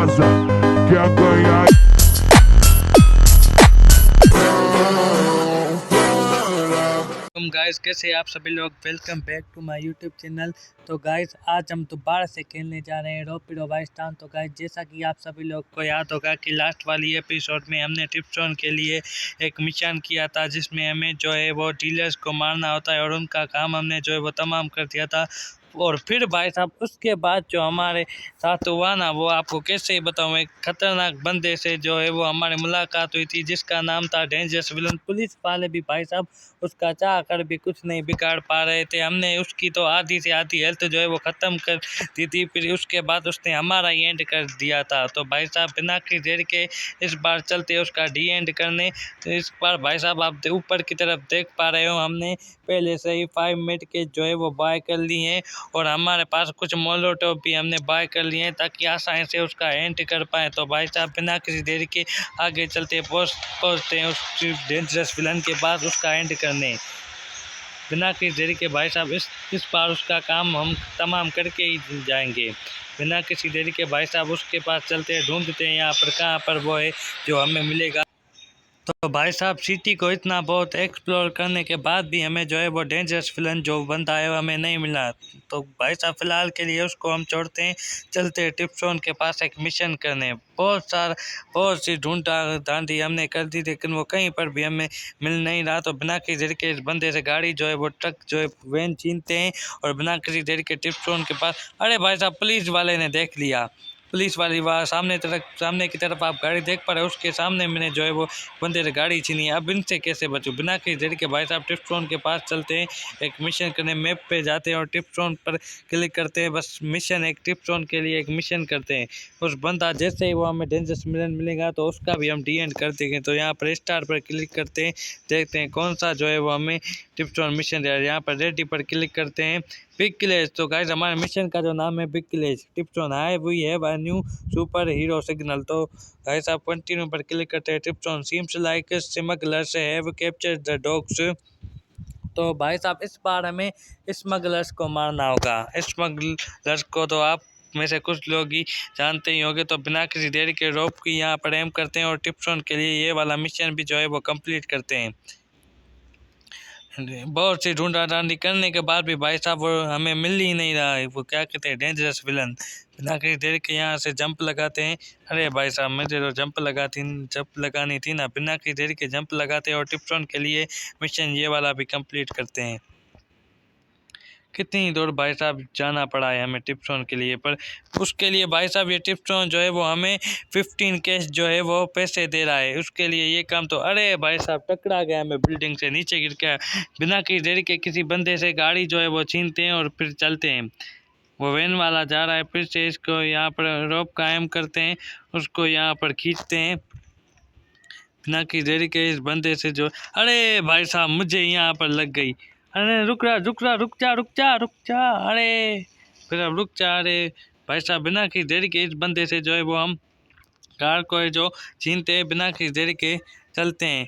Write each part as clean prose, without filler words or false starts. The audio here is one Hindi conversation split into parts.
casa, quer ganhar. गाइस कैसे आप सभी लोग, welcome back to my YouTube channel. तो गाइस आज हम दोबारा से खेलने जा रहे हैं रैपिडो वाइस्टान। तो गाइस जैसा कि आप सभी लोग को याद होगा कि लास्ट वाली एपिसोड में हमने टिप्सोन के लिए एक मिशन किया था, जिसमें हमें जो है वो डीलर्स को मारना होता है और उनका काम हमने जो है वो तमाम कर दिया था। और फिर भाई साहब उसके बाद जो हमारे साथ हुआ ना, वो आपको कैसे बताऊं। एक खतरनाक बंदे से जो है वो हमारी मुलाकात हुई थी, जिसका नाम था डेंजरस विलन। पुलिस वाले भी भाई साहब उसका चाह कर भी कुछ नहीं बिगाड़ पा रहे थे। हमने उसकी तो आधी से आधी हेल्थ जो है वो ख़त्म कर दी थी, फिर उसके बाद उसने हमारा ही एंड कर दिया था। तो भाई साहब बिना किसी देर के इस बार चलते उसका डी एंड करने। तो इस बार भाई साहब आप ऊपर की तरफ देख पा रहे हो, हमने पहले से ही 5 मिनट के जो है वो बाय कर लिए हैं और हमारे पास कुछ मोलोटोव भी हमने बाय कर लिए हैं, ताकि आसानी से उसका एंड कर पाएँ। तो भाई साहब बिना किसी देरी के आगे चलते पहुँचते हैं उस डेंजरस विलन के पास उसका एंड करने। बिना किसी देरी के भाई साहब इस बार उसका काम हम तमाम करके ही जाएंगे। बिना किसी देरी के भाई साहब उसके पास चलते हैं, ढूंढते हैं यहाँ पर कहाँ पर वो है जो हमें मिलेगा। तो भाई साहब सिटी को इतना बहुत एक्सप्लोर करने के बाद भी हमें जो है वो डेंजरस विलन जो बंदा है वो हमें नहीं मिला। तो भाई साहब फिलहाल के लिए उसको हम छोड़ते हैं, चलते हैं टिप्सोन के पास एक मिशन करने। बहुत सी ढूंढा ढांढी हमने कर दी, लेकिन वो कहीं पर भी हमें मिल नहीं रहा। तो बिना किसी देर के इस बंदे से गाड़ी जो है वो ट्रक जो है वैन छीनते हैं और बिना किसी देर के टिप्सोन के पास। अरे भाई साहब पुलिस वाले ने देख लिया। पुलिस वाली वहाँ सामने की तरफ आप गाड़ी देख पा रहे हो, उसके सामने मैंने जो है वो बंदे ने गाड़ी छीनी। अब इनसे कैसे बचूं। बिना किसी देर के भाई साहब टिप्सोन के पास चलते हैं, एक मिशन करने। मैप पे जाते हैं और टिप्सोन पर क्लिक करते हैं। बस मिशन एक टिप्सोन के लिए एक मिशन करते हैं। उस बंदा जैसे ही वो हमें डेंजरस मिलन मिलेगा तो उसका भी हम डी एंड कर देंगे। तो यहाँ पर स्टार पर क्लिक करते हैं, देखते हैं कौन सा जो है वो हमें टिप्सोन मिशन है। यहाँ पर रेडी पर क्लिक करते हैं, बिग क्लेश। तो गाइस हमारे मिशन का जो नाम है बिग क्लेश टिप्सोन है, वही है the new super hero signal. तो गाइस आप कंटिन्यू पर क्लिक करते हैं। Tipstone seems like smugglers have captured the dogs. तो भाई साहब इस बार हमें स्मगलर्स को मारना होगा। स्मगलर्स को तो आप में से कुछ लोग ही जानते ही होंगे। तो बिना किसी देरी के रोप की यहाँ पर एम करते हैं और टिप्सोन के लिए ये वाला मिशन भी जो है वो कंप्लीट करते हैं। बहुत सी ढूंढा ढांडी करने के बाद भी भाई साहब वो हमें मिल ही नहीं रहा है। वो क्या कहते हैं डेंजरस विलन। बिना किसी देर के यहाँ से जंप लगाते हैं। अरे भाई साहब मुझे तो जंप लगानी थी ना। बिना किसी देर के जंप लगाते हैं और टिप्सोन के लिए मिशन ये वाला भी कंप्लीट करते हैं। कितनी दूर भाई साहब जाना पड़ा है हमें टिप्सोन के लिए, पर उसके लिए भाई साहब ये टिप्सोन जो है वो हमें 15 कैश जो है वो पैसे दे रहा है उसके लिए ये काम। तो अरे भाई साहब टकरा गया, मैं बिल्डिंग से नीचे गिर गया। बिना किसी देरी के किसी बंदे से गाड़ी जो है वो छीनते हैं और फिर चलते हैं। वो वैन वाला जा रहा है, फिर से इसको यहाँ पर रोप कायम करते हैं, उसको यहाँ पर खींचते हैं। बिना किसी देरी के इस बंदे से जो, अरे भाई साहब मुझे यहाँ पर लग गई। अरे रुक जा। अरे फिर अब रुक जा। अरे भाई साहब बिना किसी देरी के इस बंदे से जो है वो हम कार को है जो छीनते हैं। बिना किसी देरी के चलते हैं।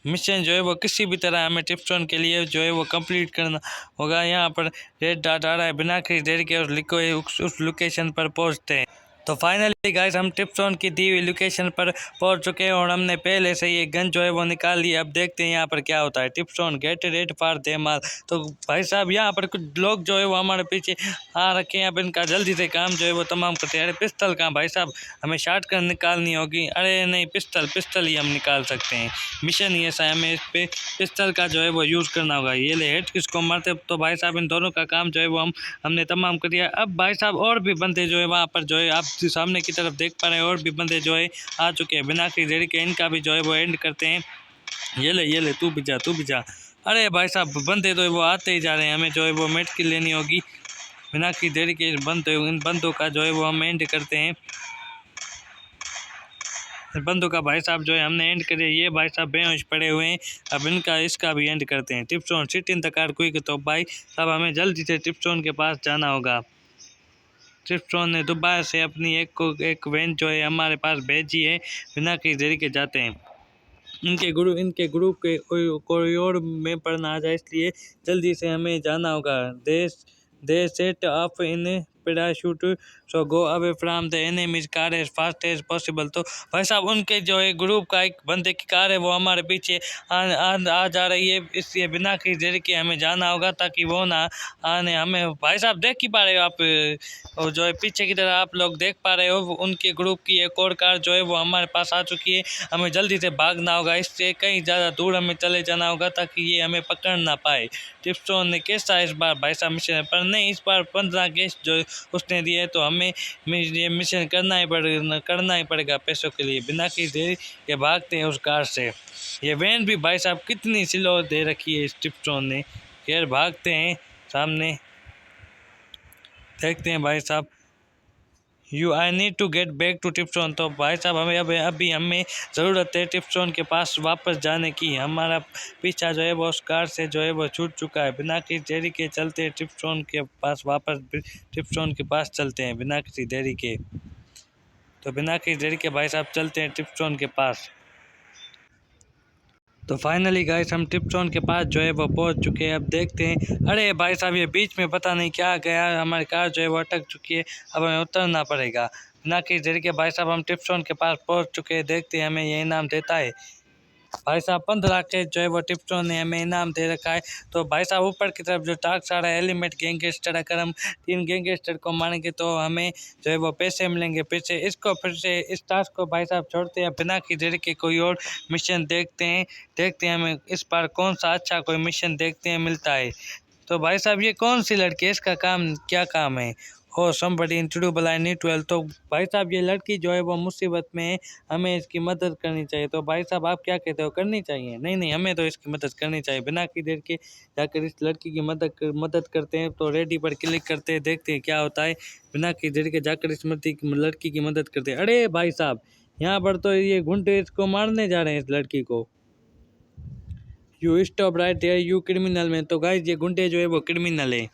मिशन जो है वो किसी भी तरह हमें टिप्सोन के लिए जो है वो कंप्लीट करना होगा। यहाँ पर रेड डॉट आ रहा है, बिना किसी देरी के उस लोकेशन पर पहुँचते हैं। तो फाइनली गाइस हम टिप्सोन की दी हुई लोकेशन पर पहुंच चुके हैं और हमने पहले से ये गन जो है वो निकाल ली। अब देखते हैं यहाँ पर क्या होता है। टिप्सोन गेट रेड फॉर देमाल। तो भाई साहब यहाँ पर कुछ लोग जो है वो हमारे पीछे आ रखे हैं। अब इनका जल्दी से काम जो है वो तमाम करते हैं। अरे पिस्टल कहाँ भाई साहब, हमें शॉटगन निकालनी होगी। अरे नहीं पिस्टल ही हम निकाल सकते हैं। मिशन ही ऐसा है, हमें इस पर पिस्टल का जो है वो यूज़ करना होगा। ये ले हेड किसको मारते। तो भाई साहब इन दोनों का काम जो है वो हमने तमाम कर दिया। अब भाई साहब और भी बंदे जो है वहाँ पर जो है आप सामने की तरफ देख पा रहे हैं, और भी बंदे जो है आ चुके हैं। बिना किसी देरी के इनका भी जो है वो एंड करते हैं। ये ले तू भी जा। अरे भाई साहब बंदे तो वो आते ही जा रहे हैं, हमें जो है वो मेड की लेनी होगी। बिना किसी देरी के इन बंदों का जो है वो हम एंड करते हैं। बंदों का भाई साहब जो है हमने एंड करे। ये भाई साहब बेहोश पड़े हुए हैं, अब इसका भी एंड करते हैं। Tipstone sit in the car quick. तो भाई साहब हमें जल्दी से टिप्सोन के पास जाना होगा। टिप्सोन ने दोबारा से अपनी एक वैन जो है हमारे पास भेजी है। बिना किसी देरी के जाते हैं। इनके ग्रुप के कोई और में पढ़ना आ जाए, इसलिए जल्दी से हमें जाना होगा। They set off in parachute, so go away from the enemy's car as fast as possible. तो भाई साहब उनके जो है ग्रुप का एक बंदे की कार है वो हमारे पीछे आ जा रही है, इसलिए बिना किसी देरी के हमें जाना होगा ताकि वो ना आने हमें। भाई साहब देख ही पा रहे हो आप, और जो है पीछे की तरह आप लोग देख पा रहे हो उनके ग्रुप की एक और कार जो है वो हमारे पास आ चुकी है। हमें जल्दी से भागना होगा, इससे कहीं ज़्यादा दूर हमें चले जाना होगा ताकि ये हमें पकड़ ना पाए। टिप्सटोन ने कैसा इस बार भाई साहब मिशन, पर नहीं इस बार 15 केस जो उसने दिए तो हमें ये मिशन करना ही पड़ेगा पैसों के लिए। बिना किसी देरी के भागते हैं उस कार से। ये वैन भी भाई साहब कितनी स्लो दे रखी है इस टिप्सटोन ने। खैर भागते हैं सामने, देखते हैं भाई साहब। I need to get back to Tipstone. तो भाई साहब हमें अभी हमें ज़रूरत है टिप्सटोन के पास वापस जाने की। हमारा पीछा जो है वो उस कार से जो है वो छूट चुका है। बिना किसी देरी के चलते हैं टिप्सटोन के पास, वापस टिप्सटोन के पास चलते हैं बिना किसी देरी के। तो बिना किसी देरी के भाई साहब चलते हैं टिप्सटोन के पास। तो फाइनली गाइस हम टिप्सटोन के पास जो है वो पहुंच चुके हैं। अब देखते हैं, अरे भाई साहब ये बीच में पता नहीं क्या गया, हमारी कार जो है वो अटक चुकी है। अब हमें उतरना पड़ेगा। बिना किसी देरी के भाई साहब हम टिप्सटोन के पास पहुंच चुके हैं। देखते हैं हमें ये इनाम देता है। भाई साहब 15 के जो है वो टिप्सटोन ने हमें इनाम दे रखा है। तो भाई साहब ऊपर की तरफ जो टास्क आ रहा है एलिमेंट गैंगस्टर, अगर हम 3 गैंगस्टर को मारेंगे तो हमें जो है वो पैसे मिलेंगे। पैसे इसको फिर से इस टास्क को भाई साहब छोड़ते हैं, बिना की देरी के कोई और मिशन देखते हैं हमें इस बार कौन सा अच्छा कोई मिशन देखते हैं मिलता है। तो भाई साहब ये कौन सी लड़की है, इसका काम क्या काम है? ओ समबडी इंट्रोड्यूस आई नीड 12। तो भाई साहब ये लड़की जो है वो मुसीबत में है, हमें इसकी मदद करनी चाहिए। तो भाई साहब आप क्या कहते हो, करनी चाहिए? नहीं हमें तो इसकी मदद करनी चाहिए। बिना की देर के जाकर इस लड़की की मदद करते हैं। तो रेडी पर क्लिक करते हैं, देखते हैं क्या होता है। बिना की देर के जाकर इस लड़की की मदद करते हैं। अरे भाई साहब यहाँ पर तो ये गुंडे इसको मारने जा रहे हैं इस लड़की को। You stop right there you criminal में। तो गाइस ये गुंडे जो है वो क्रिमिनल है।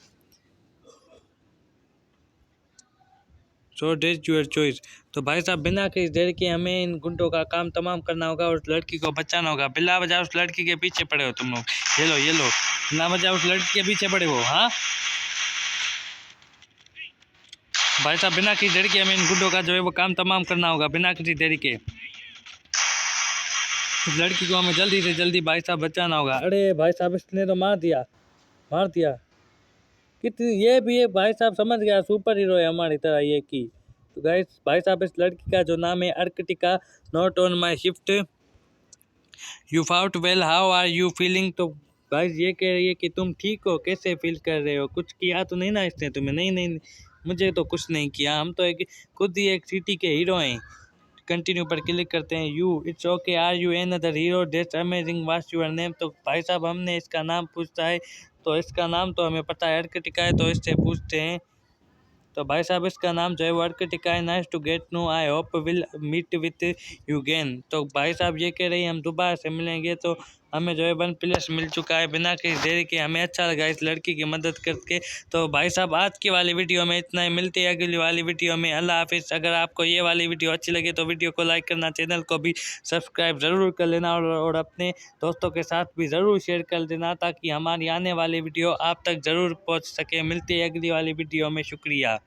सो डेज यूर चॉइस। तो भाई साहब बिना किसी देर के हमें इन गुंडों का काम तमाम करना होगा और उस लड़की को बचाना होगा। बिल्ला बजा उस लड़की के पीछे पड़े हो तुम लोग, ये लो बिल्ला बजा उस लड़की के पीछे पड़े हो। हाँ भाई साहब बिना किसी देर के हमें इन गुंडों का जो है वो काम तमाम करना होगा बिना किसी देरी के। उस लड़की को हमें जल्दी से जल्दी भाई साहब बचाना होगा। अरे भाई साहब इसने तो मार दिया कितनी, ये भी है भाई साहब समझ गया, सुपर हीरो है हमारी तरह ये की। तो गाइस भाई साहब इस लड़की का जो नाम है Arktika, not on my shift, you fought well, how are you feeling. तो गाइस ये कह रही है कि तुम ठीक हो, कैसे फील कर रहे हो, कुछ किया तो नहीं ना इसने तुम्हें? नहीं मुझे तो कुछ नहीं किया, हम तो एक खुद ही एक सिटी के हीरो हैं। कंटिन्यू पर क्लिक करते हैं। You it's okay, are you another hero, that's amazing, what's your name. तो भाई साहब हमने इसका नाम पूछता है, तो इसका नाम तो हमें पता है अर्कटिका है, तो इससे पूछते हैं। तो भाई साहब इसका नाम जो है वो अर्कटिका है। Nice to get no, I hope will meet with you again. तो भाई साहब ये कह रही है हम दोबारा से मिलेंगे। तो हमें जो है 1+ मिल चुका है बिना किसी देरी के। हमें अच्छा लगा इस लड़की की मदद करके। तो भाई साहब आज की वाली वीडियो में इतना ही, मिलते हैं अगली वाली वीडियो में। अल्लाह हाफिज़। अगर आपको ये वाली वीडियो अच्छी लगे तो वीडियो को लाइक करना, चैनल को भी सब्सक्राइब ज़रूर कर लेना और अपने दोस्तों के साथ भी ज़रूर शेयर कर देना ताकि हमारी आने वाली वीडियो आप तक ज़रूर पहुँच सके। मिलते हैं अगली वाली वीडियो में, शुक्रिया।